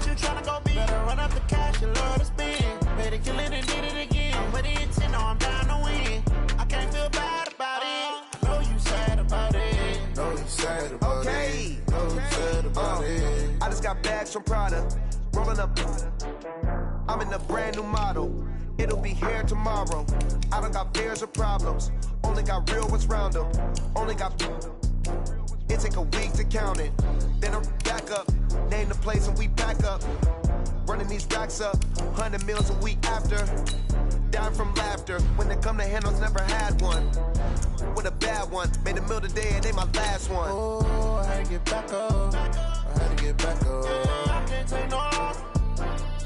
that you tryna go be. Better run up the cash, you love to spend. Better kill it and did it again. I'm with the intent, no, I'm down to win. I can't feel bad about it. I know you sad about it. Know you sad about it. Know you sad about it. I just got bags from Prada. Rolling up. I'm in a brand new model. It'll be here tomorrow. I don't got fears or problems. Only got real ones round them. Only got. It take a week to count it. Then I'm back up. Name the place and we back up. Running these racks up. 100 meals a week after. Down from laughter. When they come to handles, never had one. With a bad one. Made a meal today and they my last one. Oh, I had to get back up. I had to get back up. I can't take no loss.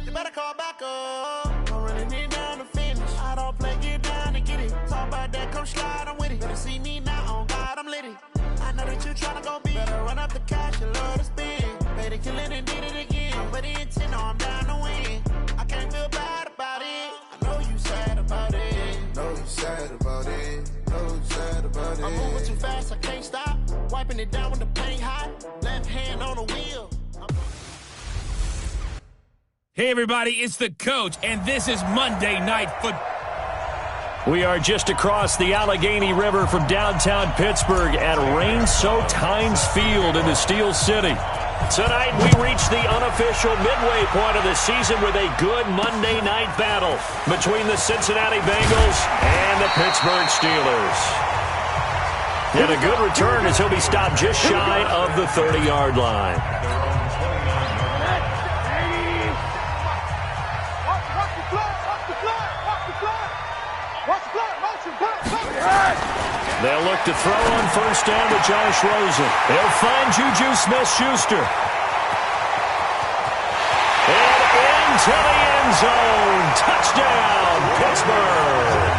You better call back up. I'm running it down to finish. I don't play, get down to get it. Talk about that, come slide, I'm with it. Better see me now, on God, I'm litty. I know that you tryna go be. Better run up the cash, you love to spend. Better kill it and did it again. I'm with the intent, no, I'm down to win. I can't feel bad about it. I know you sad about it. Know you sad about it. Know you sad about it. I'm moving too fast, I can't stop. Wiping it down with the paint hot. Left hand on the wheel. Hey, everybody, it's the coach, and this is Monday Night Football. We are just across the Allegheny River from downtown Pittsburgh at rain-soaked Heinz Field in the Steel City. Tonight, we reach the unofficial midway point of the season with a good Monday night battle between the Cincinnati Bengals and the Pittsburgh Steelers. And a good return as he'll be stopped just shy of the 30-yard line. They'll look to throw on first down to Josh Rosen. They'll find Juju Smith-Schuster. And into the end zone. Touchdown, Pittsburgh.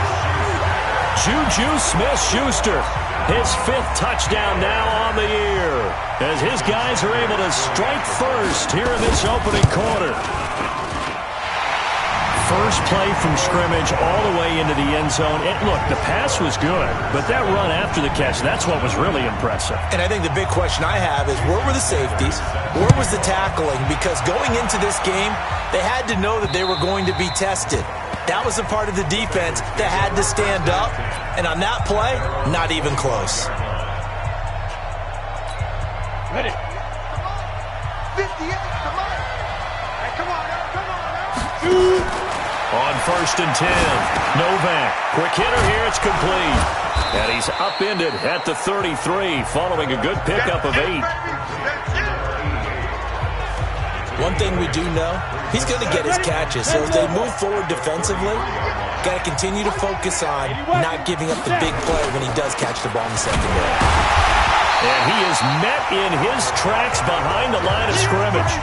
Juju Smith-Schuster. His fifth touchdown now on the year. As his guys are able to strike first here in this opening quarter. First play from scrimmage all the way into the end zone. And look, the pass was good, but that run after the catch, that's what was really impressive. And I think the big question I have is, where were the safeties? Where was the tackling? Because going into this game, they had to know that they were going to be tested. That was a part of the defense that had to stand up. And on that play, not even close. Ready. 58, come on. Hey, come on now, come on now. On first and 10, Novak. Quick hitter here, it's complete. And he's upended at the 33 following a good pickup of 8. One thing we do know, he's going to get his catches. So as they move forward defensively, got to continue to focus on not giving up the big play when he does catch the ball in the secondary. And he is met in his tracks behind the line of scrimmage.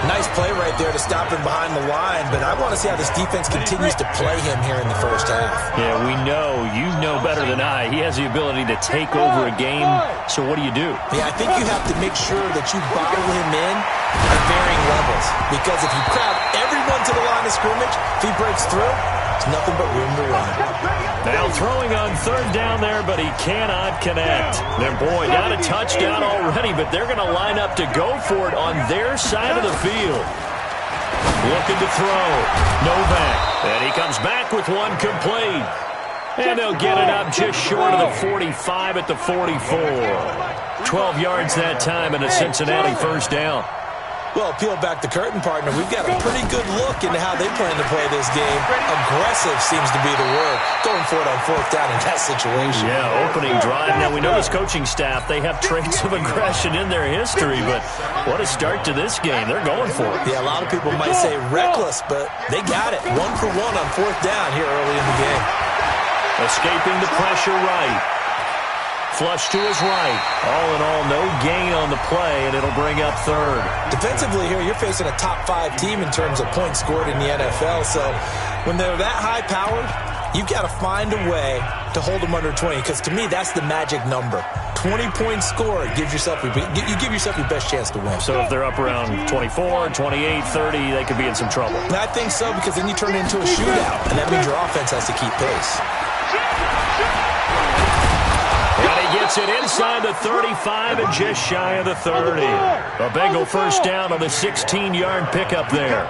Nice play right there to stop him behind the line, but I want to see how this defense continues to play him here in the first half. Yeah, we know. You know better than I. He has the ability to take over a game, so what do you do? Yeah, I think you have to make sure that you bottle him in at varying levels, because if you crowd everyone to the line of scrimmage, if he breaks through, it's nothing but room to run. Now throwing on third down there, but he cannot connect. Their boy got a touchdown already, but they're going to line up to go for it on their side of the field. Looking to throw. Novak. And he comes back with one complete. And they'll get it up just short of the 45 at the 44. 12 yards that time and a Cincinnati first down. Well, peel back the curtain, partner. We've got a pretty good look into how they plan to play this game. Aggressive seems to be the word. Going for it on fourth down in that situation. Yeah, opening drive. Now, we know this coaching staff, they have traits of aggression in their history, but what a start to this game. They're going for it. Yeah, a lot of people might say reckless, but they got it. 1 for 1 on fourth down here early in the game. Escaping the pressure right. Flush to his right. All in all, no gain on the play, and it'll bring up third. Defensively here, you're facing a top-5 team in terms of points scored in the NFL, so when they're that high-powered, you've got to find a way to hold them under 20, because to me, that's the magic number. 20 points scored, you give yourself your best chance to win. So if they're up around 24, 28, 30, they could be in some trouble. And I think so, because then you turn it into a shootout, and that means your offense has to keep pace. And he gets gets it inside the 35 and just shy of the 30. A Bengal first down on the 16-yard pickup there.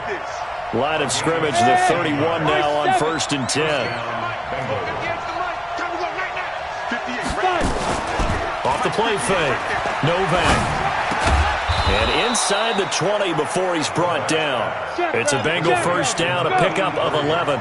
Line of scrimmage, the 31 now on 1st and 10. Off the play fake. Novak. And inside the 20 before he's brought down. It's a Bengal first down, a pickup of 11.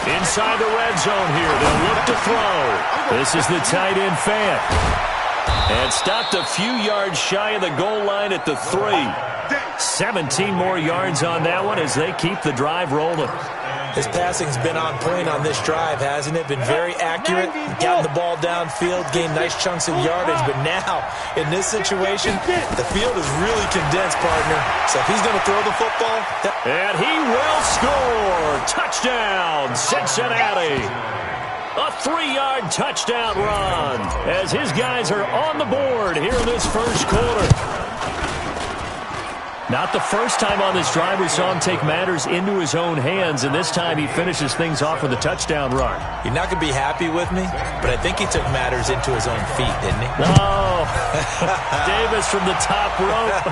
Inside the red zone here. They'll look to throw. This is the tight end Fant. And stopped a few yards shy of the goal line at the 3. 17 more yards on that one as they keep the drive rolling. His passing's been on point on this drive, hasn't it? Been very accurate, gotten the ball downfield, gained nice chunks of yardage. But now, in this situation, the field is really condensed, partner. So if he's going to throw the football... And he will score! Touchdown, Cincinnati! A 3-yard touchdown run as his guys are on the board here in this first quarter. Not the first time on this drive we saw him take matters into his own hands, and this time he finishes things off with a touchdown run. You're not going to be happy with me, but I think he took matters into his own feet, didn't he? Oh, Davis from the top rope.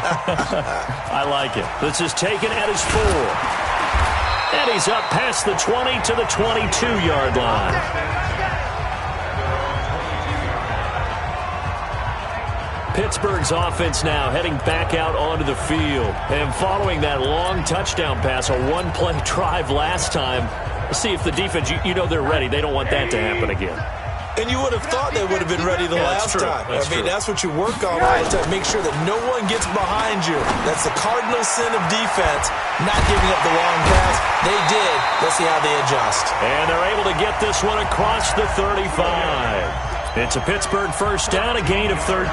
I like it. This is taken at his 4. And he's up past the 20 to the 22-yard line. Pittsburgh's offense now heading back out onto the field. And following that long touchdown pass, a one-play drive last time, let's see if the defense, you know they're ready. They don't want that to happen again. And you would have thought they would have been ready the last time. That's what you work on all the time. Make sure that no one gets behind you. That's the cardinal sin of defense, not giving up the long pass. They did. Let's see how they adjust. And they're able to get this one across the 35. It's a Pittsburgh first down, a gain of 13.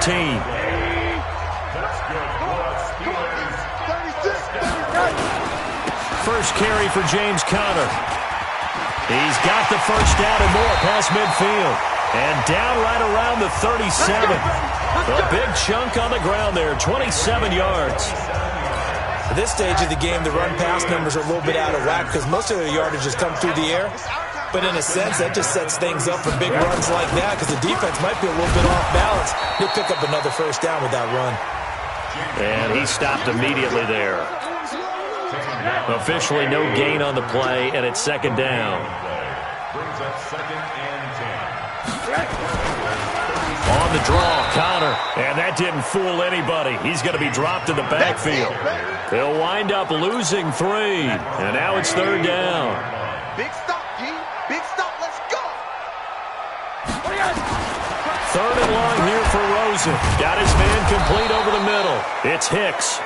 First carry for James Conner. He's got the first down and more past midfield. And down right around the 37. A big chunk on the ground there, 27 yards. At this stage of the game, the run-pass numbers are a little bit out of whack because most of the yardage has come through the air. But in a sense, that just sets things up for big runs like that because the defense might be a little bit off balance. He'll pick up another first down with that run. And he stopped immediately there. Officially no gain on the play, and it's second down. On the draw, Conner. And that didn't fool anybody. He's going to be dropped in the backfield. They'll wind up losing 3. And now it's third down. Big stop, G. Big stop. Let's go. Third and long here for Rosen. Got his man complete over the middle. It's Hicks.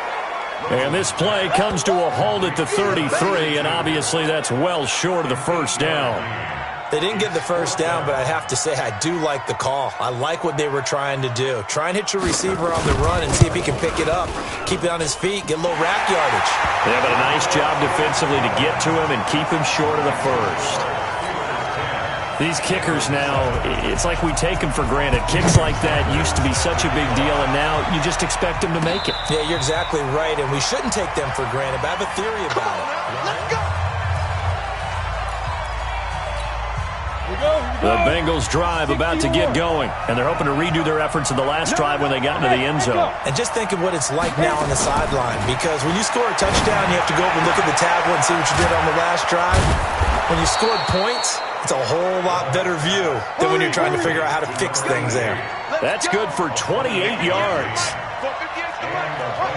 And this play comes to a halt at the 33, and obviously that's well short of the first down. They didn't get the first down, but I have to say I do like the call. I like what they were trying to do. Try and hit your receiver on the run and see if he can pick it up. Keep it on his feet, get a little rack yardage. Yeah, but a nice job defensively to get to him and keep him short of the first. These kickers now, it's like we take them for granted. Kicks like that used to be such a big deal, and now you just expect them to make it. Yeah, you're exactly right, and we shouldn't take them for granted, but I have a theory about it. Let's go. The Bengals drive about to get going, and they're hoping to redo their efforts in the last drive when they got into the end zone. And just think of what it's like now on the sideline, because when you score a touchdown, you have to go up and look at the tablet and see what you did on the last drive. When you scored points, it's a whole lot better view than when you're trying to figure out how to fix things there. That's good for 28 yards. Watch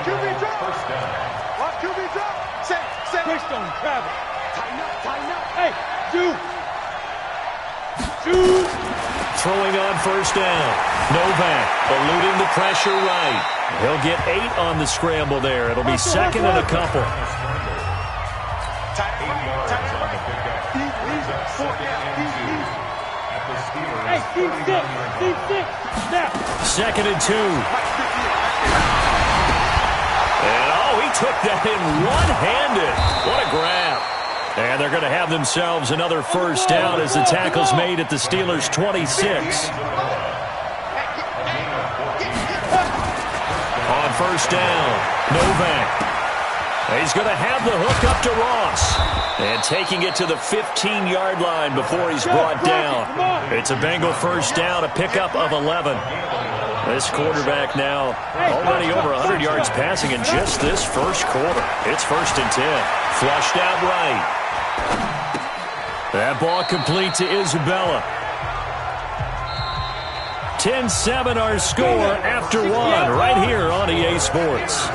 QB drop. Watch QB drop. Set. Quick stone, travel. Tighten up. Hey, shoot. Throwing on first down. Novak eluding the pressure right. He'll get 8 on the scramble there. It'll be second and a couple. Second and 2. And he took that in one-handed. What a grab. And they're going to have themselves another first down as the tackle's made at the Steelers' 26. On first down. Novak. He's going to have the hook up to Ross. And taking it to the 15-yard line before he's brought down. It's a Bengal first down, a pickup of 11. This quarterback now already over 100 yards passing in just this first quarter. It's 1st and 10. Flushed out right. That ball complete to Isabella. 10-7 our score after one right here on EA Sports.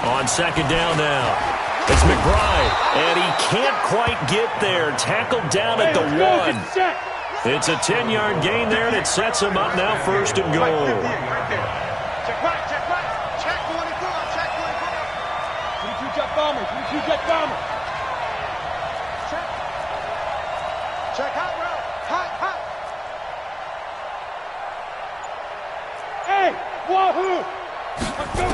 On second down now. It's McBride, and he can't quite get there. Tackled down at the 1. It's a 10-yard gain there, and it sets him up now 1st and goal. Check right, check right. Check 44, check 44. 22 jet bomber, 22 jet bomber. Check. Check hot route. Hot. Hey, wahoo! Let's go.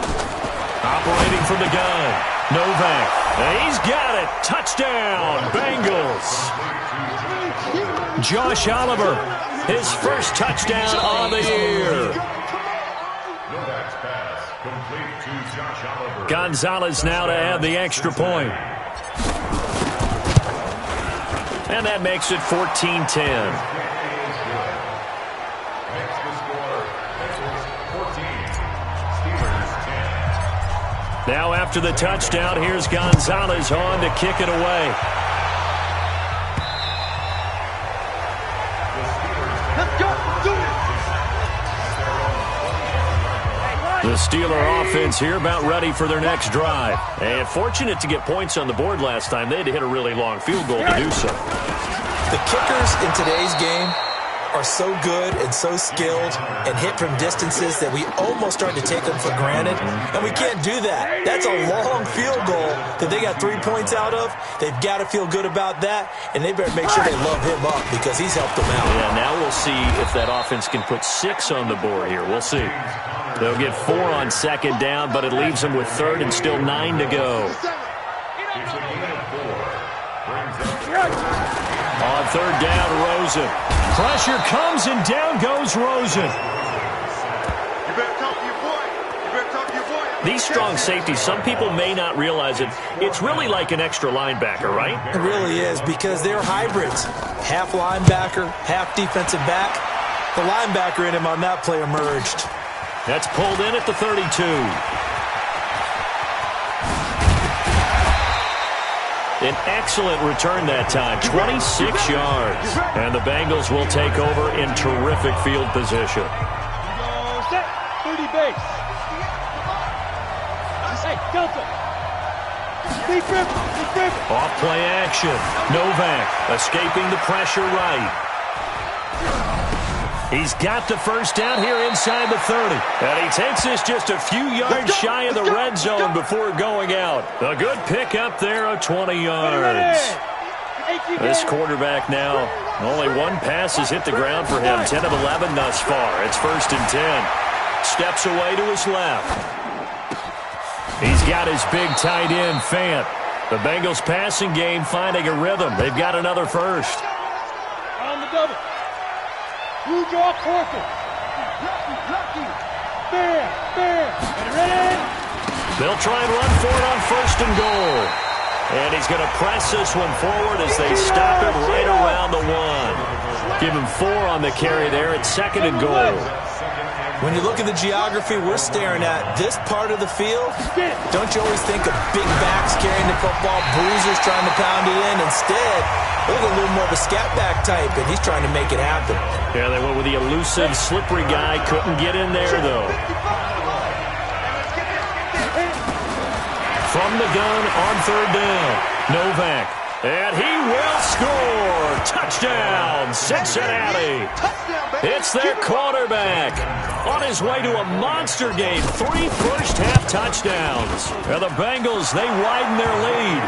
Operating from the gun. Novak. He's got it. Touchdown, Bengals. Josh Oliver, his first touchdown on the year. Gonzalez now to add the extra point. And that makes it 14-10. Now after the touchdown, here's Gonzalez on to kick it away. The Steeler offense here about ready for their next drive. And fortunate to get points on the board last time. They had to hit a really long field goal to do so. The kickers in today's game are so good and so skilled and hit from distances that we almost start to take them for granted, and we can't do that. That's a long field goal that they got 3 points out of. They've got to feel good about that, and they better make sure they love him up because he's helped them out. Yeah, now we'll see if that offense can put 6 on the board here. We'll see. They'll get 4 on second down, but it leaves them with 3rd and still 9 to go. On 3rd down, Rosen. Pressure comes, and down goes Rosen. You better talk to your boy. You better talk to your boy. These strong safeties, some people may not realize it. It's really like an extra linebacker, right? It really is because they're hybrids. Half linebacker, half defensive back. The linebacker in him on that play emerged. That's pulled in at the 32. An excellent return that time, 26 yards. And the Bengals will take over in terrific field position. Set, 30 base. Hey, Delta. Deep rip. Off play action. Novak escaping the pressure right. He's got the first down here inside the 30. And he takes this just a few yards shy of the red zone before going out. A good pickup there of 20 yards. This quarterback now, only one pass has hit the ground for him. 10 of 11 thus far. It's 1st and 10. Steps away to his left. He's got his big tight end, Fant. The Bengals passing game finding a rhythm. They've got another first. On the double. Blue jaw Corker. Lucky. Bear. Ready? They'll try and run for it on 1st and goal. And he's going to press this one forward as they stop it right around the 1. Give him 4 on the carry there at 2nd and goal. When you look at the geography we're staring at, this part of the field, don't you always think of big backs carrying the football, bruisers trying to pound it in? Instead, look a little more of a scat back type, and he's trying to make it happen. Yeah, they went with the elusive, slippery guy. Couldn't get in there, though. From the gun on 3rd down, Novak. And he will score. Touchdown, Cincinnati. It's their quarterback. On his way to a monster game. 3 first-half touchdowns. And the Bengals, they widen their lead.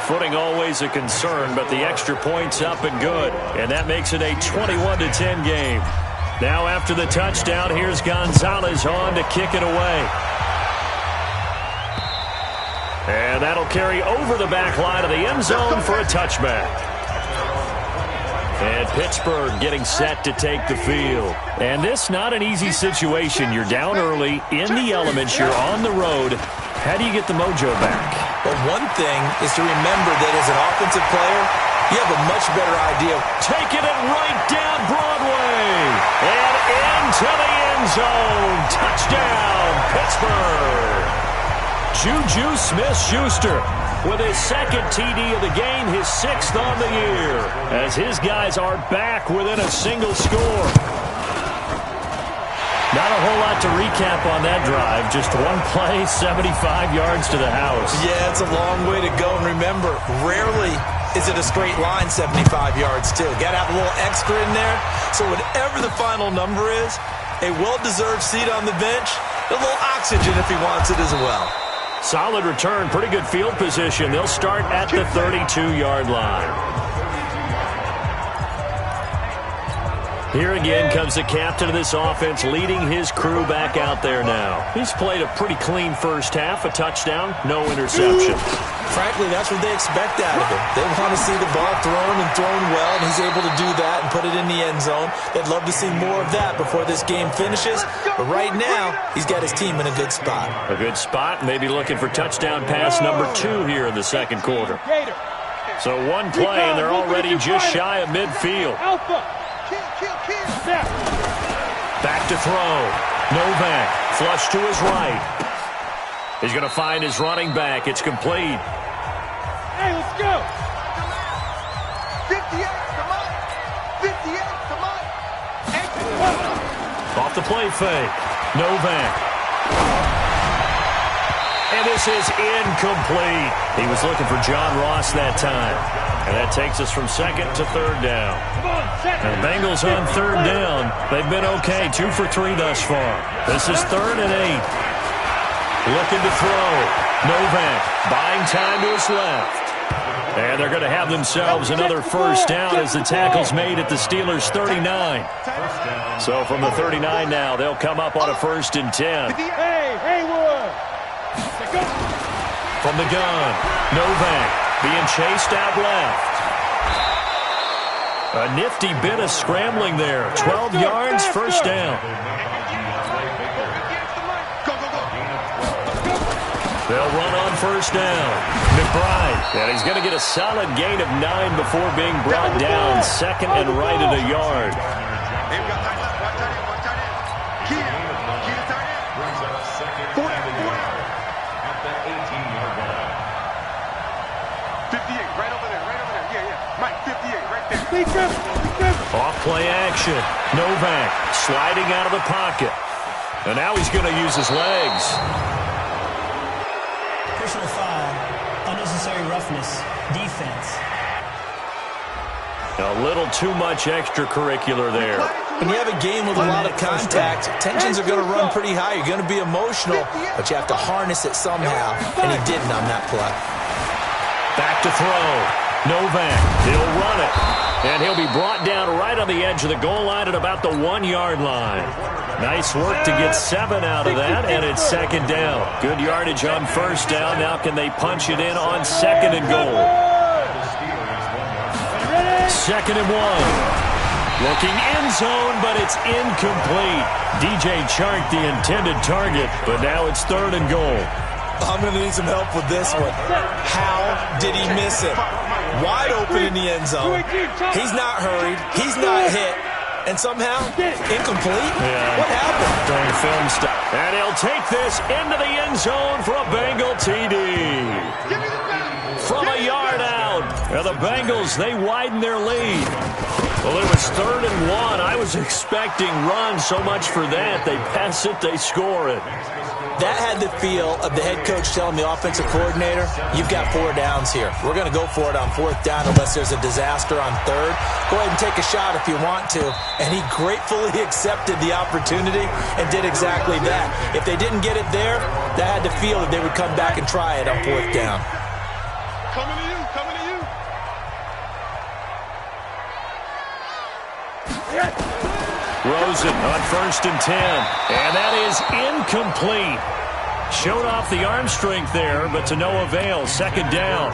Footing always a concern, but the extra point's up and good. And that makes it a 21-10 game. Now after the touchdown, here's Gonzalez on to kick it away. And that'll carry over the back line of the end zone for a touchback. And Pittsburgh getting set to take the field. And this not an easy situation. You're down early, in the elements, you're on the road. How do you get the mojo back? Well, one thing is to remember that as an offensive player, you have a much better idea. Taking it right down Broadway. And into the end zone. Touchdown, Pittsburgh. Juju Smith-Schuster with his second TD of the game, his 6th on the year, as his guys are back within a single score. Not a whole lot to recap on that drive. Just one play, 75 yards to the house. Yeah, it's a long way to go. And remember, rarely is it a straight line 75 yards, too. Got to have a little extra in there. So whatever the final number is, a well-deserved seat on the bench, a little oxygen if he wants it as well. Solid return, pretty good field position. They'll start at the 32-yard line. Here again comes the captain of this offense, leading his crew back out there now. He's played a pretty clean first half, a touchdown, no interceptions. Frankly, that's what they expect out of him. They want to see the ball thrown and thrown well, and he's able to do that and put it in the end zone. They'd love to see more of that before this game finishes. But right now, he's got his team in a good spot. A good spot, maybe looking for touchdown pass number 2 here in the second quarter. So one play, and they're already just shy of midfield. Back to throw. Novak, flush to his right. He's going to find his running back. It's complete. Hey, let's go. 58, come on. 58, come on. Off the play fake. Novak. And this is incomplete. He was looking for John Ross that time. And that takes us from second to third down. And the Bengals on third down. They've been okay, 2 for 3 thus far. This is 3rd and 8. Looking to throw. Novak buying time to his left. And they're going to have themselves another first down as the tackle's made at the Steelers' 39. So from the 39 now, they'll come up on a 1st and 10. Hey, Haywood. From the gun, Novak being chased out left. A nifty bit of scrambling there. 12 yards, first down. They'll run on first down. McBride, and he's going to get a solid gain of 9 before being brought down. 2nd and right at a yard. Off play action. Novak sliding out of the pocket. And now he's going to use his legs. Personal foul. Unnecessary roughness. Defense. A little too much extracurricular there. When you have a game with a lot of contact, tensions are going to run pretty high. You're going to be emotional, but you have to harness it somehow, and he didn't on that play. Back to throw. Novak, he'll run it. And he'll be brought down right on the edge of the goal line at about the 1-yard line. Nice work to get 7 out of that, and it's 2nd down. Good yardage on first down. Now can they punch it in on 2nd and goal? 2nd and 1. Looking end zone, but it's incomplete. DJ Chark, the intended target, but now it's 3rd and goal. I'm going to need some help with this one. How did he miss it? Wide open in the end zone. He's not hurried. He's not hit. And somehow, incomplete? Yeah. What happened? During film stop. And he'll take this into the end zone for a Bengal TD. From a yard out. And the Bengals, they widen their lead. Well, it was 3rd and 1. I was expecting runs, so much for that. They pass it, they score it. That had the feel of the head coach telling the offensive coordinator, you've got 4 downs here. We're going to go for it on 4th down unless there's a disaster on 3rd. Go ahead and take a shot if you want to. And he gratefully accepted the opportunity and did exactly that. If they didn't get it there, that had the feel that they would come back and try it on 4th down. Coming to you, coming to you. Rosen on 1st and 10. And that is incomplete. Showed off the arm strength there, but to no avail. Second down.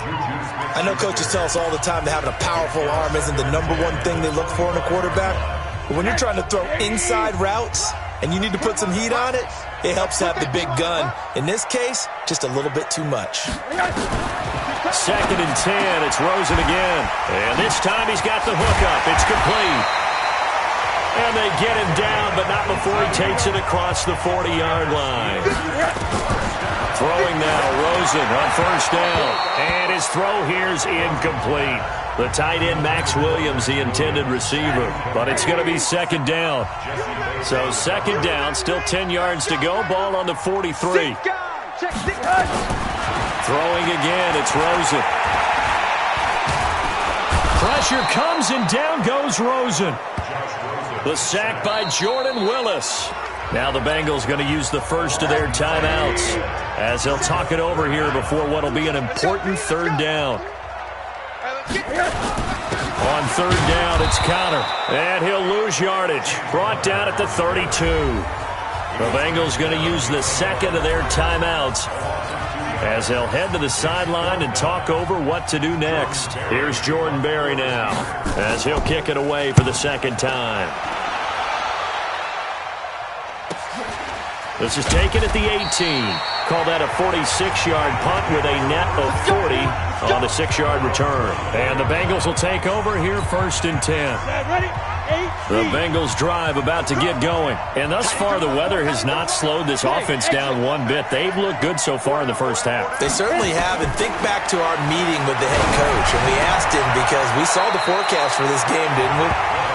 I know coaches tell us all the time that having a powerful arm isn't the number one thing they look for in a quarterback. But when you're trying to throw inside routes and you need to put some heat on it, it helps to have the big gun. In this case, just a little bit too much. Second and 10. It's Rosen again. And this time he's got the hook up. It's complete. And they get him down, but not before he takes it across the 40-yard line. Throwing now, Rosen on first down. And his throw here's incomplete. The tight end, Max Williams, the intended receiver. But it's going to be second down. So second down, still 10 yards to go. Ball on the 43. Throwing again, it's Rosen. Pressure comes and down goes Rosen. The sack by Jordan Willis. Now the Bengals going to use the first of their timeouts as they'll talk it over here before what will be an important third down. On third down, it's Conner. And he'll lose yardage. Brought down at the 32. The Bengals going to use the second of their timeouts as they'll head to the sideline and talk over what to do next. Here's Jordan Berry now as he'll kick it away for the second time. This is taken at the 18. Call that a 46-yard punt with a net of 40 on the 6-yard return. And the Bengals will take over here first and 10. The Bengals drive about to get going. And thus far, the weather has not slowed this offense down one bit. They've looked good so far in the first half. They certainly have. And think back to our meeting with the head coach. And we asked him because we saw the forecast for this game, didn't we?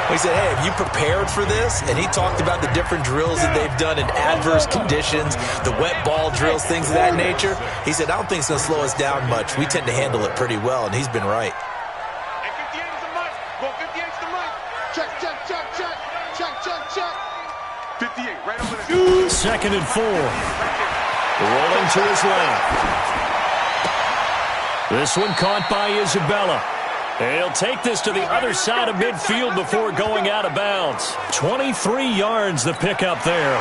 We said, hey, have you prepared for this? And he talked about the different drills that they've done in adverse conditions, the wet ball drills, things of that nature. He said, I don't think it's going to slow us down much. We tend to handle it pretty well, and he's been right. Go 58's the mic. Check, check, check, check. Check, check, check. 58, right over there. Second and 4. Rolling to his left. This one caught by Isabella. He'll take this to the other side of midfield before going out of bounds. 23 yards the pickup there.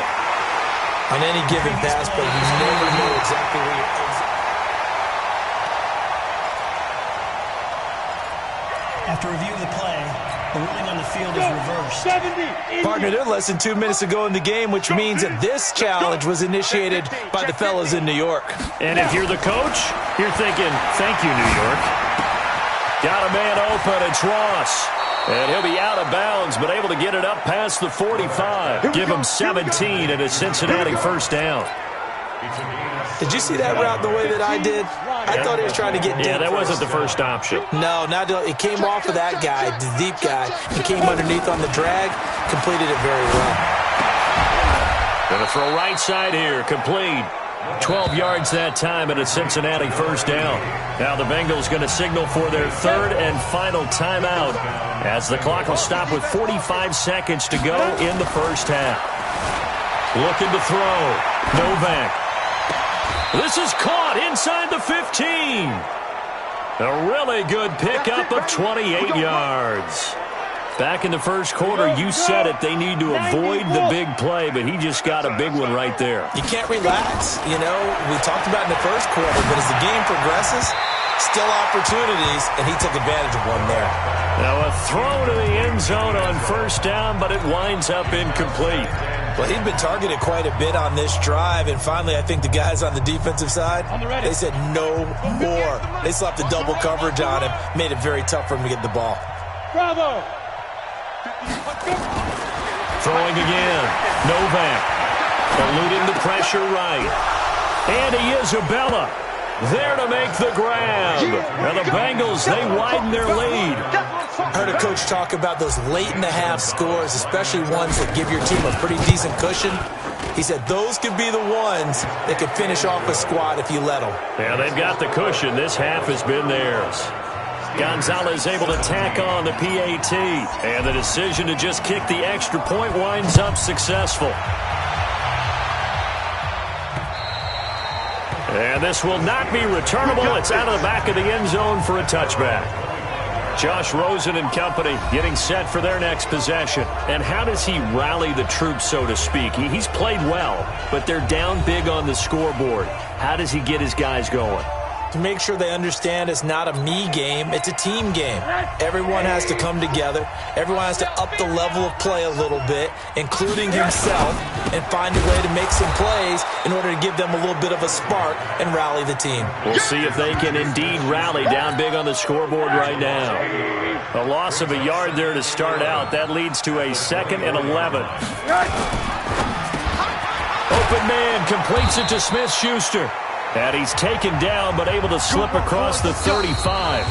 On any given pass, but you never know exactly where you're going. After review of the play, the ruling on the field is reversed. Partner, they're less than 2 minutes ago in the game, which means that this challenge was initiated by the fellas in New York. And if you're the coach, you're thinking, thank you, New York. Got a man open, it's Ross. And he'll be out of bounds, but able to get it up past the 45. Give him 17 and a Cincinnati first down. Did you see that route the way that I did? I thought he was trying to get deep. Yeah, that wasn't the first option. No, not it came off of that guy, the deep guy, and came underneath on the drag, completed it very well. Going to throw right side here, complete. 12 yards that time and a Cincinnati first down. Now the Bengals going to signal for their third and final timeout as the clock will stop with 45 seconds to go in the first half. Looking to throw. Novak. This is caught inside the 15. A really good pickup of 28 yards. Back in the first quarter, you said it, they need to avoid the big play, but he just got a big one right there. You can't relax. You know, we talked about in the first quarter, but as the game progresses, still opportunities, and he took advantage of one there. Now a throw to the end zone on first down, but it winds up incomplete. Well, he'd been targeted quite a bit on this drive, and finally I think the guys on the defensive side, they said no more. They slapped the double coverage on him, made it very tough for him to get the ball. Bravo! Throwing again. Novak. Eluding the pressure right. Andy Isabella there to make the grab. And the Bengals, they widen their lead. I heard a coach talk about those late-in-the-half scores, especially ones that give your team a pretty decent cushion. He said those could be the ones that could finish off a squad if you let them. Yeah, they've got the cushion. This half has been theirs. Gonzalez able to tack on the PAT. And the decision to just kick the extra point winds up successful. And this will not be returnable. It's out of the back of the end zone for a touchback. Josh Rosen and company getting set for their next possession. And how does he rally the troops, so to speak? He's played well, but they're down big on the scoreboard. How does he get his guys going? To make sure they understand it's not a me game, it's a team game. Everyone has to come together. Everyone has to up the level of play a little bit, including himself, and find a way to make some plays in order to give them a little bit of a spark and rally the team. We'll see if they can indeed rally down big on the scoreboard right now. A loss of a yard there to start out. That leads to a 2nd and 11. Open man completes it to Smith-Schuster. And he's taken down, but able to slip across the 35.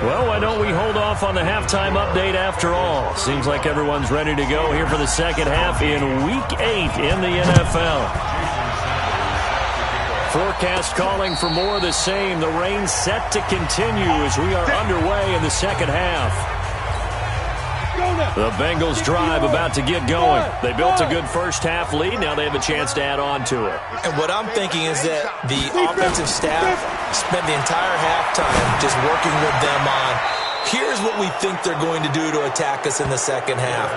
Well, why don't we hold off on the halftime update after all? Seems like everyone's ready to go here for the second half in Week 8 in the NFL. Forecast calling for more of the same. The rain set to continue as we are underway in the second half. The Bengals drive about to get going. They built a good first-half lead. Now they have a chance to add on to it. And what I'm thinking is that the offensive staff spent the entire halftime just working with them on, here's what we think they're going to do to attack us in the second half.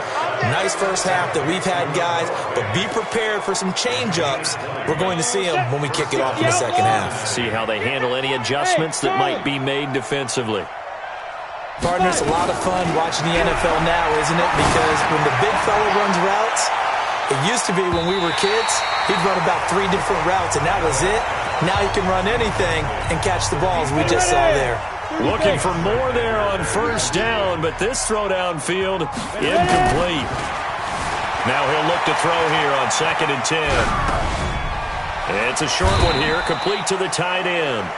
Nice first half that we've had, guys, but be prepared for some change-ups. We're going to see them when we kick it off in the second half. See how they handle any adjustments that might be made defensively. Partner, it's a lot of fun watching the NFL now, isn't it? Because when the big fella runs routes, it used to be when we were kids, he'd run about 3 different routes, and that was it. Now he can run anything and catch the balls we just saw there. Looking for more there on first down, but this throw downfield, incomplete. Now he'll look to throw here on 2nd and 10. It's a short one here, complete to the tight end.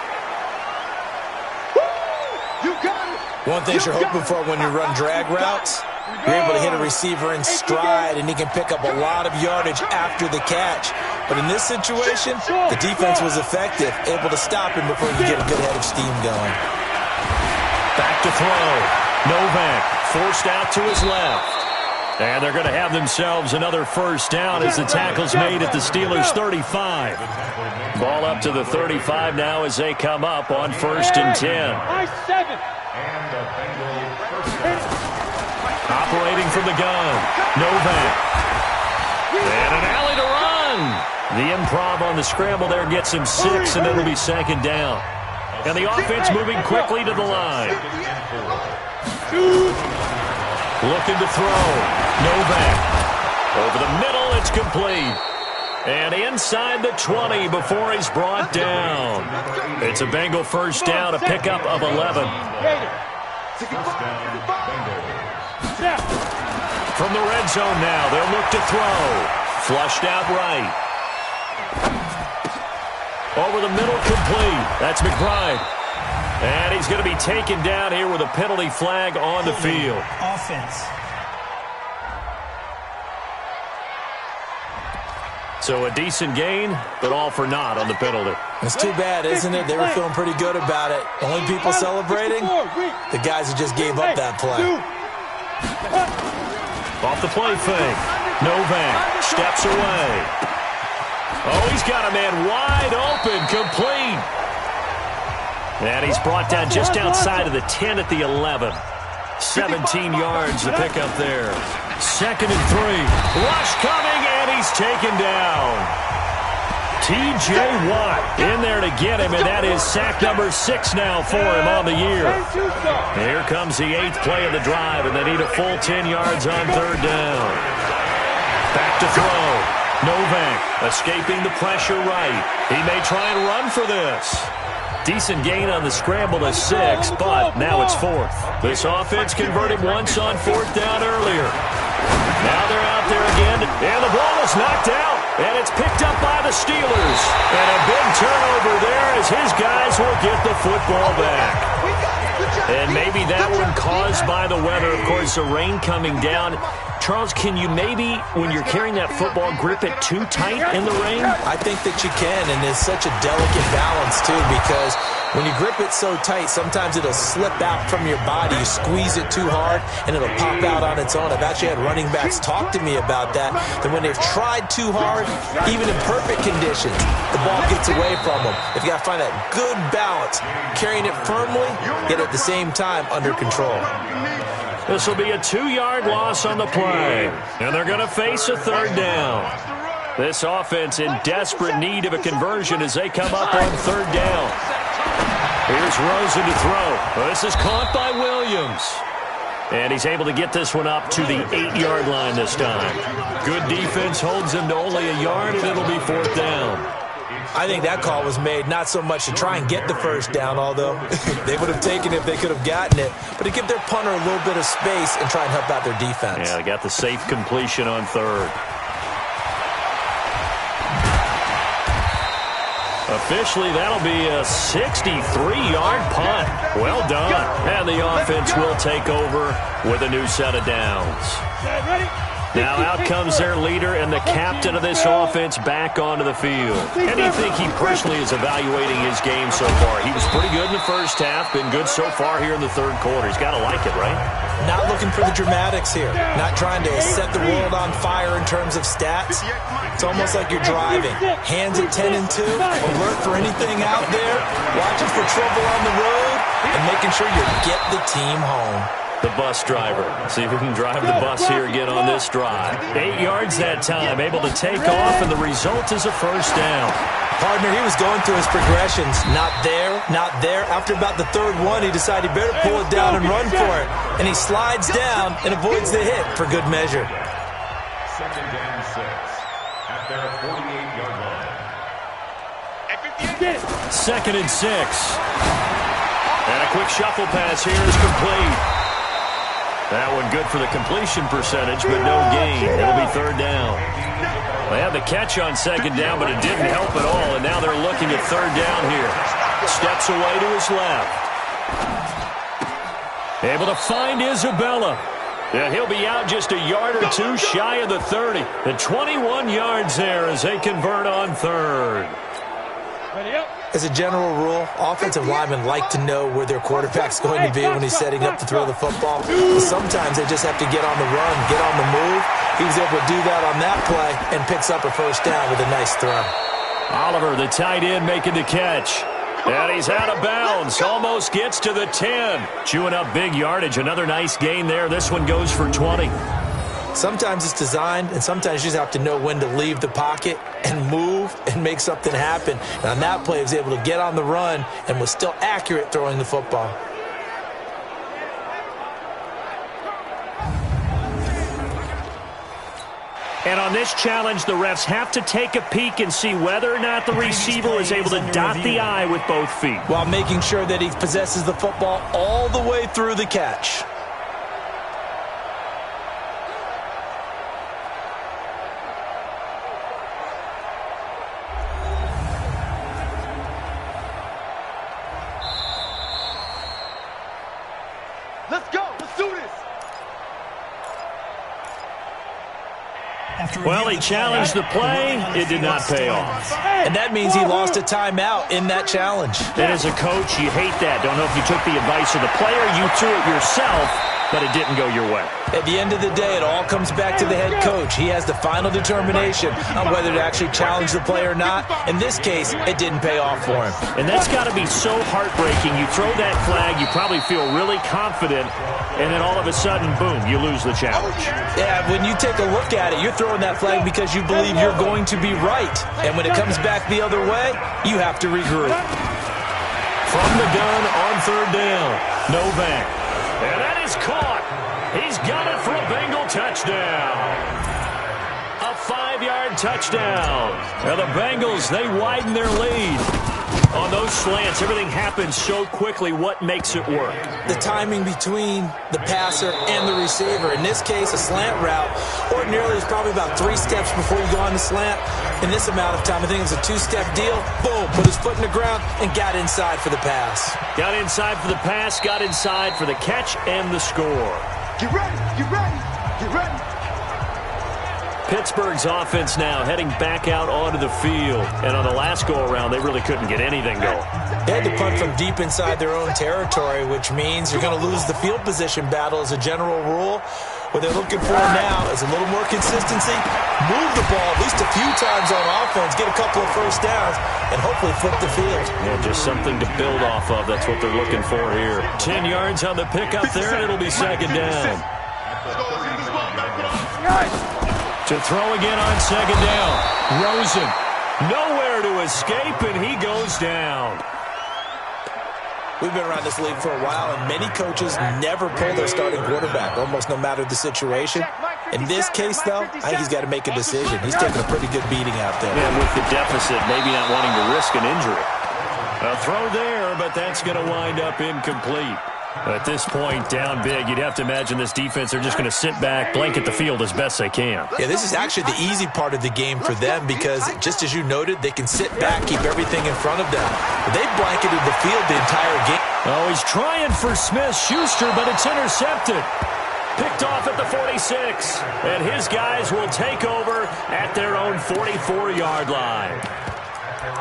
One thing you're hoping for when you run drag routes, you're able to hit a receiver in stride, and he can pick up a lot of yardage after the catch. But in this situation, the defense was effective, able to stop him before he could get a good head of steam going. Back to throw. Novak forced out to his left. And they're going to have themselves another first down as the tackle's made at the Steelers' 35. Ball up to the 35 now as they come up on 1st and 10. Operating from the gun, Novak. And an alley to run. The improv on the scramble there gets him 6, and it'll be 2nd down. And the offense moving quickly to the line. Looking to throw. Novak. Over the middle, it's complete. And inside the 20 before he's brought down. It's a Bengal first down, a pickup of 11. From the red zone now, they'll look to throw. Flushed out right. Over the middle, complete. That's McBride. And he's going to be taken down here with a penalty flag on the field. Offense. So a decent gain, but all for naught on the penalty. It's too bad, isn't it? They were feeling pretty good about it. Only people celebrating, the guys who just gave up that play. Off the play fake. Novak steps away. Oh, he's got a man wide open, complete. And he's brought down just outside of the 10 at the 11. 17 yards to pick up there. 2nd and 3. Rush coming, and he's taken down. T.J. Watt in there to get him, and that is sack number 6 now for him on the year. Here comes the 8th play of the drive, and they need a full 10 yards on 3rd down. Back to throw. Novak escaping the pressure right. He may try and run for this. Decent gain on the scramble to 6, but now it's 4th. This offense converted once on 4th down earlier. Now they're out there again, and the ball is knocked out, and it's picked up by the Steelers. And a big turnover there as his guys will get the football back. And maybe that one caused by the weather, of course, the rain coming down. Charles, can you maybe, when you're carrying that football, grip it too tight in the rain? I think that you can, and it's such a delicate balance, too, because When you grip it so tight, sometimes it'll slip out from your body. You squeeze it too hard, and it'll pop out on its own. I've actually had running backs talk to me about that when they've tried too hard, even in perfect conditions, the ball gets away from them. If you got to find that good balance, carrying it firmly, yet at the same time under control. This will be a 2-yard loss on the play, and they're going to face a third down. This offense in desperate need of a conversion as they come up on third down. Here's Rosen to throw. This is caught by Williams. And he's able to get this one up to the 8-yard line this time. Good defense holds him to only a yard, and it'll be fourth down. I think that call was made not so much to try and get the first down, although they would have taken it if they could have gotten it, but to give their punter a little bit of space and try and help out their defense. Yeah, they got the safe completion on third. Officially, that'll be a 63-yard punt. Well done. And the offense will take over with a new set of downs. Now out comes their leader and the captain of this offense back onto the field. And do you think he personally is evaluating his game so far? He was pretty good in the first half, been good so far here in the third quarter. He's got to like it, right? Not looking for the dramatics here. Not trying to set the world on fire in terms of stats. It's almost like you're driving. Hands at 10 and 2, alert for anything out there, watching for trouble on the road, and making sure you get the team home. The bus driver. See if we can drive the bus here again on this drive. 8 yards that time, able to take off, and the result is a first down. Partner, he was going through his progressions. Not there, not there. After about the third one, he decided he better pull it down and run for it. And he slides down and avoids the hit for good measure. Second down 6 at their 48-yard line. Second and 6. And a quick shuffle pass here is complete. That one good for the completion percentage, but no gain. It'll be third down. They had the catch on second down, but it didn't help at all, and now they're looking at third down here. Steps away to his left. Able to find Isabella. And he'll be out just a yard or two shy of the 30. The 21 yards there as they convert on third. As a general rule, offensive linemen like to know where their quarterback's going to be when he's setting up to throw the football. But sometimes they just have to get on the run, get on the move. He was able to do that on that play and picks up a first down with a nice throw. Oliver, the tight end, making the catch. And he's out of bounds. Almost gets to the 10. Chewing up big yardage. Another nice gain there. This one goes for 20. Sometimes it's designed, and sometimes you just have to know when to leave the pocket and move and make something happen. And on that play, he was able to get on the run and was still accurate throwing the football. And on this challenge, the refs have to take a peek and see whether or not the receiver is able to dot the I with both feet, while making sure that he possesses the football all the way through the catch. Let's go. Let's do this. Well, he challenged the play. It did not pay off. And that means he lost a timeout in that challenge. And as a coach, you hate that. Don't know if you took the advice of the player, you threw it yourself, but it didn't go your way. At the end of the day, it all comes back to the head coach. He has the final determination on whether to actually challenge the play or not. In this case, it didn't pay off for him. And that's got to be so heartbreaking. You throw that flag, you probably feel really confident, and then all of a sudden, boom, you lose the challenge. Yeah, when you take a look at it, you're throwing that flag because you believe you're going to be right. And when it comes back the other way, you have to regroup. From the gun on third down, Novak. And that is caught. He's got it for a Bengal touchdown. A 5-yard touchdown. And the Bengals, they widen their lead. On those slants, everything happens so quickly. What makes it work? The timing between the passer and the receiver. In this case, a slant route. Ordinarily, it's probably about 3 steps before you go on the slant. In this amount of time, I think it's a 2-step deal. Boom, put his foot in the ground and got inside for the pass. Got inside for the pass, got inside for the catch and the score. Get ready, get ready, get ready. Pittsburgh's offense now heading back out onto the field. And on the last go-around, they really couldn't get anything going. They had to punt from deep inside their own territory, which means you're going to lose the field position battle as a general rule. What they're looking for now is a little more consistency, move the ball at least a few times on offense, get a couple of first downs, and hopefully flip the field. Yeah, just something to build off of. That's what they're looking for here. 10 yards on the pickup there, and it'll be second down. To throw again on second down. Rosen, nowhere to escape, and he goes down. We've been around this league for a while, and many coaches never pull their starting quarterback, almost no matter the situation. In this case, though, I think he's got to make a decision. He's taking a pretty good beating out there. And with the deficit, maybe not wanting to risk an injury. A throw there, but that's going to wind up incomplete. At this point, down big, you'd have to imagine this defense, they're just going to sit back, blanket the field as best they can. Yeah, this is actually the easy part of the game for them because, just as you noted, they can sit back, keep everything in front of them. But they blanketed the field the entire game. Oh, he's trying for Smith-Schuster, but it's intercepted. Picked off at the 46. And his guys will take over at their own 44-yard line.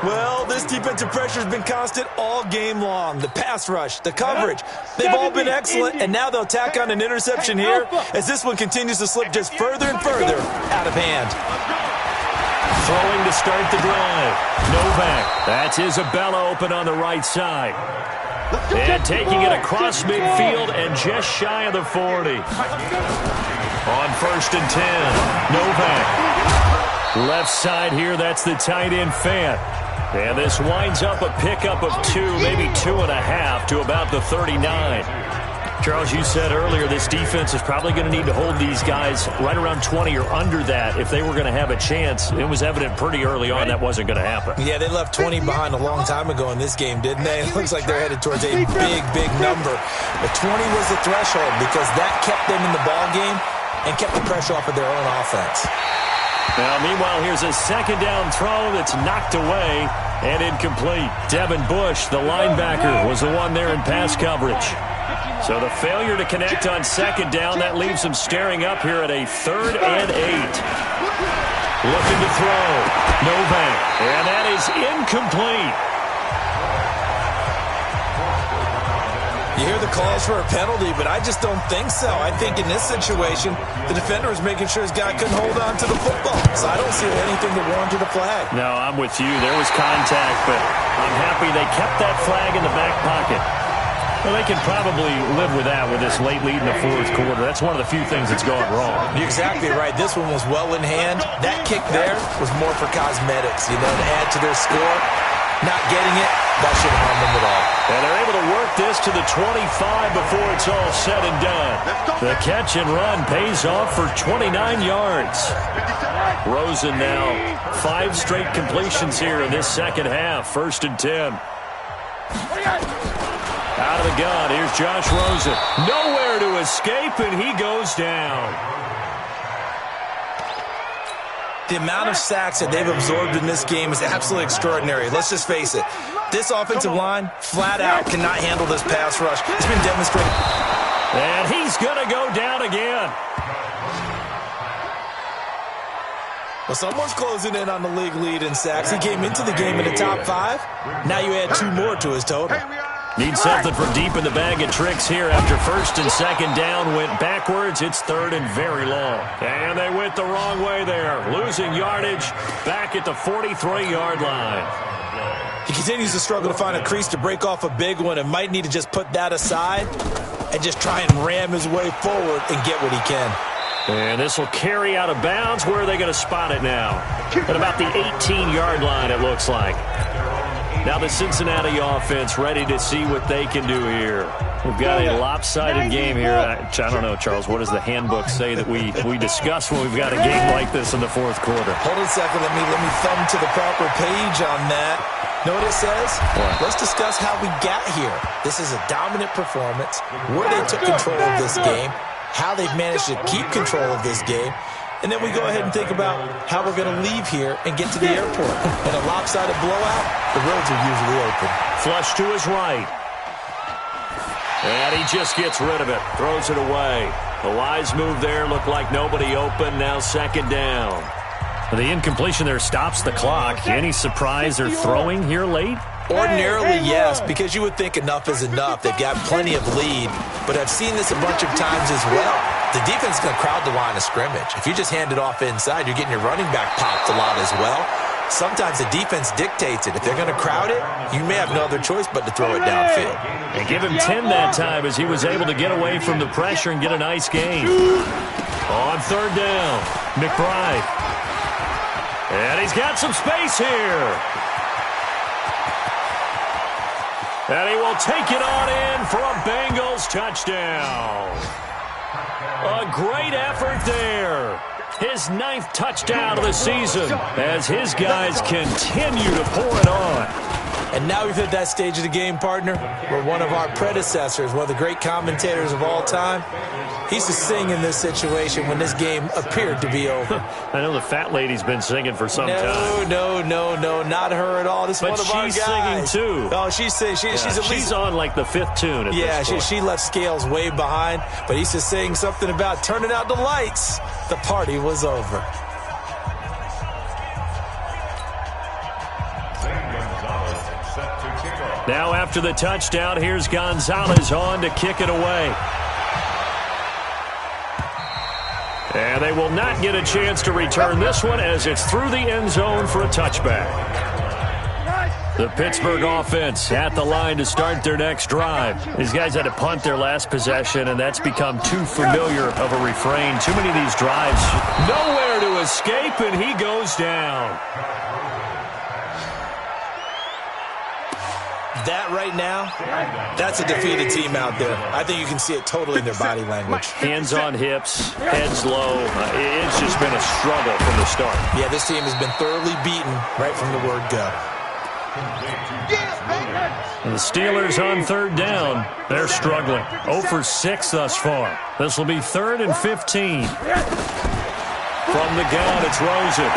Well, this defensive pressure has been constant all game long. The pass rush, the coverage, they've all been excellent, and now they'll tack on an interception here as this one continues to slip just further and further out of hand. Throwing to start the drive. Novak. That's Isabella open on the right side. And taking it across midfield and just shy of the 40. On 1st and 10. Novak. Left side here, that's the tight end Fant. And this winds up a pickup of 2, maybe 2.5 to about the 39. Charles, you said earlier this defense is probably going to need to hold these guys right around 20 or under that if they were going to have a chance. It was evident pretty early on that wasn't going to happen. Yeah, they left 20 behind a long time ago in this game, didn't they? It looks like they're headed towards a big, big number. But 20 was the threshold because that kept them in the ball game and kept the pressure off of their own offense. Now, meanwhile, here's a second down throw that's knocked away and incomplete. Devin Bush, the linebacker, was the one there in pass coverage. So the failure to connect on second down, that leaves them staring up here at a 3rd and 8. Looking to throw. Novak. And that is incomplete. You hear the calls for a penalty, but I just don't think so. I think in this situation, the defender was making sure his guy couldn't hold on to the football. So I don't see anything to warrant a flag. No, I'm with you. There was contact, but I'm happy they kept that flag in the back pocket. Well, they can probably live with that with this late lead in the 4th quarter. That's one of the few things that's gone wrong. You're exactly right. This one was well in hand. That kick there was more for cosmetics, to add to their score. Not getting it, that shouldn't harm them at all. And they're able to work this to the 25 before it's all said and done. The catch and run pays off for 29 yards. Rosen now 5 straight completions here in this second half. 1st and 10. Out of the gun, here's Josh Rosen. Nowhere to escape, and he goes down. The amount of sacks that they've absorbed in this game is absolutely extraordinary. Let's just face it. This offensive line, flat out, cannot handle this pass rush. It's been demonstrated. And he's going to go down again. Well, someone's closing in on the league lead in sacks. He came into the game in the top 5. Now you add 2 more to his total. Need something from deep in the bag of tricks here after 1st and 2nd down went backwards. It's 3rd and very long. And they went the wrong way there. Losing yardage back at the 43-yard line. He continues to struggle to find a crease to break off a big one and might need to just put that aside and just try and ram his way forward and get what he can. And this will carry out of bounds. Where are they going to spot it now? At about the 18-yard line, it looks like. Now the Cincinnati offense ready to see what they can do here. We've got a lopsided game here. I don't know, Charles, what does the handbook say that we discuss when we've got a game like this in the 4th quarter? Hold on a second. Let me thumb to the proper page on that. Know what it says? What? Let's discuss how we got here. This is a dominant performance, where they took control of this game, how they've managed to keep control of this game, and then we go ahead and think about how we're going to leave here and get to the airport. In a lopsided blowout, the roads are usually open. Flush to his right. And he just gets rid of it. Throws it away. A wise move there. Looked like nobody open. Now second down. The incompletion there stops the clock. Any surprise they're throwing here late? Ordinarily, yes, because you would think enough is enough. They've got plenty of lead, but I've seen this a bunch of times as well. The defense is going to crowd the line of scrimmage. If you just hand it off inside, you're getting your running back popped a lot as well. Sometimes the defense dictates it. If they're going to crowd it, you may have no other choice but to throw it downfield. And give him 10 that time as he was able to get away from the pressure and get a nice gain. On third down, McBride. And he's got some space here. And he will take it on in for a Bengals touchdown. A great effort there. His 9th touchdown of the season as his guys continue to pour it on. And now we've hit that stage of the game, partner, where one of our predecessors, one of the great commentators of all time, he used to sing in this situation when this game appeared to be over. I know the fat lady's been singing for some time. No, not her at all. This is one of our guys. But she's singing, too. Oh, she's singing. She's on, like, the 5th tune at this point. She left Scales way behind, but he used to sing something about turning out the lights. The party was over. Now after the touchdown, here's Gonzalez on to kick it away. And they will not get a chance to return this one as it's through the end zone for a touchback. The Pittsburgh offense at the line to start their next drive. These guys had to punt their last possession, and that's become too familiar of a refrain. Too many of these drives, nowhere to escape, and he goes down. That right now, that's a defeated team out there. I think you can see it totally in their body language. Hands on hips, heads low. It's just been a struggle from the start. Yeah, this team has been thoroughly beaten right from the word go. And the Steelers on third down. They're struggling. 0 for 6 thus far. This will be 3rd and 15. From the gun, it's Rosen.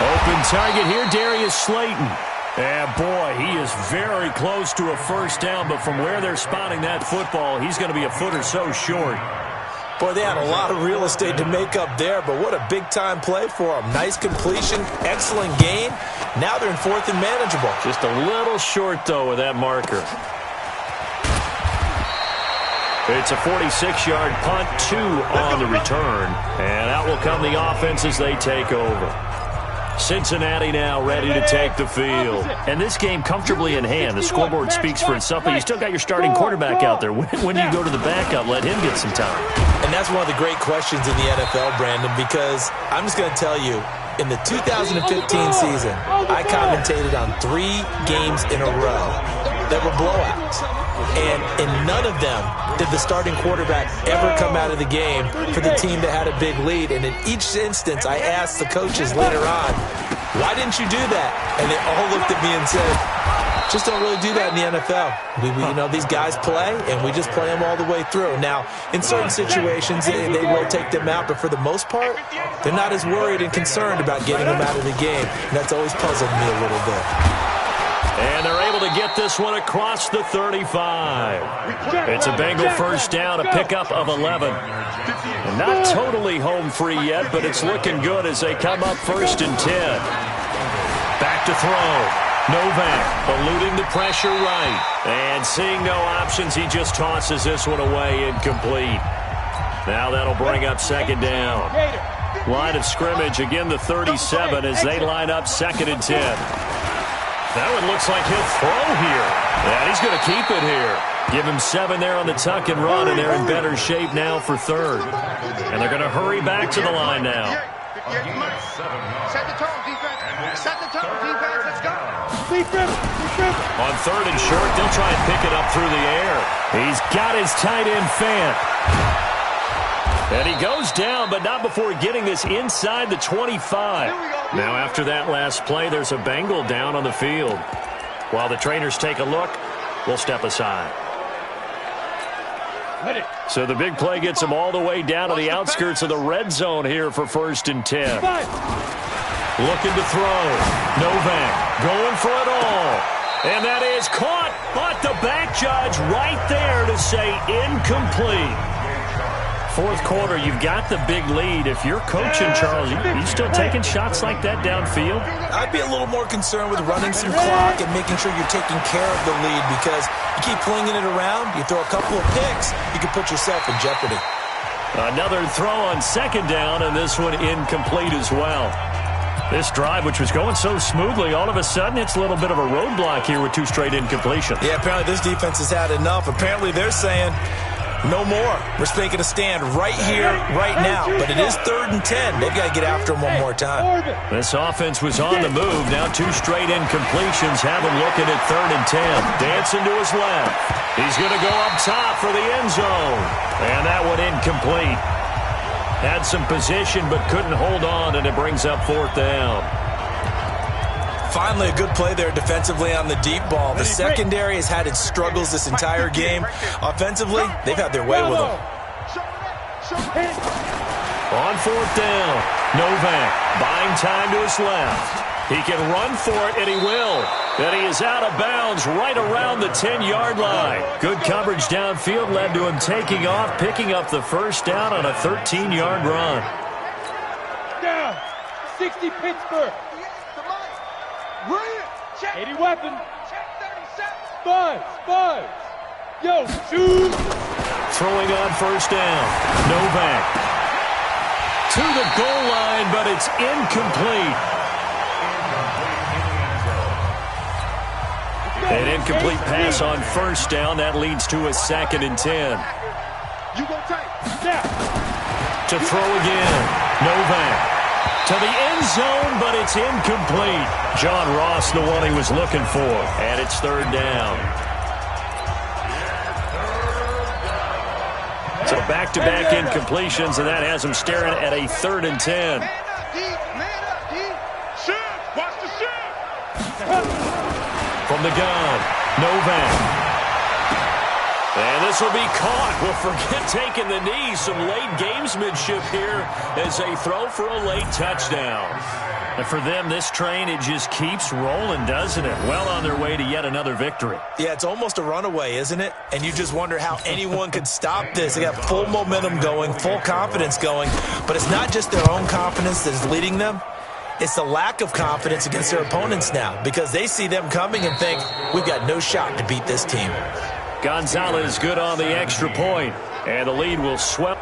Open target here, Darius Slayton. And boy, he is very close to a first down, but from where they're spotting that football, he's going to be a foot or so short. Boy, they had a lot of real estate to make up there, but what a big-time play for them. Nice completion, excellent gain. Now they're in 4th and manageable. Just a little short, though, with that marker. It's a 46-yard punt, 2 on the return. And out will come the offense as they take over. Cincinnati now ready to take the field. And this game comfortably in hand. The scoreboard speaks for itself, but you still got your starting quarterback out there. When do you go to the backup? Let him get some time. And that's one of the great questions in the NFL, Brandon, because I'm just going to tell you, in the 2015 season, I commentated on 3 games in a row that were blowouts. And in none of them did the starting quarterback ever come out of the game for the team that had a big lead. And in each instance, I asked the coaches later on, why didn't you do that? And they all looked at me and said, just don't really do that in the NFL. These guys play, and we just play them all the way through. Now, in certain situations, they will take them out, but for the most part, they're not as worried and concerned about getting them out of the game. And that's always puzzled me a little bit. And they're able to get this one across the 35. It's a Bengal first down, a pickup of 11. And not totally home free yet, but it's looking good as they come up 1st and 10. Back to throw. Novak eluding the pressure right. And seeing no options, he just tosses this one away incomplete. Now that'll bring up 2nd down. Line of scrimmage, again the 37 as they line up 2nd and 10. That one looks like he'll throw here. And he's going to keep it here. Give him 7 there on the tuck and run, and they're in better shape now for 3rd. And they're going to hurry back to the line now. Set the tone, defense. Set the tone, defense. Let's go. On 3rd and short, they'll try and pick it up through the air. He's got his tight end Fant. And he goes down, but not before getting this inside the 25. Now after that last play, there's a Bengal down on the field. While the trainers take a look, we'll step aside. So the big play gets him all the way down to the outskirts of the red zone here for 1st and 10. Looking to throw. Novak going for it all. And that is caught, but the back judge right there to say incomplete. fourth quarter, you've got the big lead. If you're coaching, Charles, you still taking shots like that downfield? I'd be a little more concerned with running some clock and making sure you're taking care of the lead, because you keep flinging it around, you throw a couple of picks, you can put yourself in jeopardy. Another throw on second down, and this one incomplete as well. This drive, which was going so smoothly, all of a sudden it's a little bit of a roadblock here with 2 straight incompletions. Yeah, apparently this defense has had enough. Apparently they're saying, no more. We're making a stand right here, right now. But it is 3rd and 10. They've got to get after him one more time. This offense was on the move. Now 2 straight incompletions have him looking at 3rd and 10. Dancing to his left. He's going to go up top for the end zone. And that one incomplete. Had some position but couldn't hold on, and it brings up 4th down. Finally, a good play there defensively on the deep ball. The secondary has had its struggles this entire game. Offensively, they've had their way with them. On 4th down, Novak buying time to his left. He can run for it, and he will. And he is out of bounds right around the 10-yard line. Good coverage downfield led to him taking off, picking up the first down on a 13-yard run. Down, 60 Pittsburgh. 80 weapon. Spies. Yo, shoot. Throwing on first down, Novak. To the goal line, but it's incomplete. An incomplete pass on first down. That leads to a 2nd and 10. To throw again. Novak. To the end zone, but it's incomplete. John Ross, the one he was looking for. And it's 3rd down. So back-to-back incompletions, and that has him staring at a 3rd and 10. From the gun, Novak. And this will be caught. Well, forget taking the knee. Some late gamesmanship here as they throw for a late touchdown. And for them, this train, it just keeps rolling, doesn't it? Well on their way to yet another victory. Yeah, it's almost a runaway, isn't it? And you just wonder how anyone could stop this. They got full momentum going, full confidence going. But it's not just their own confidence that is leading them. It's the lack of confidence against their opponents now, because they see them coming and think, we've got no shot to beat this team. Gonzalez good on the extra point, and the lead will swell.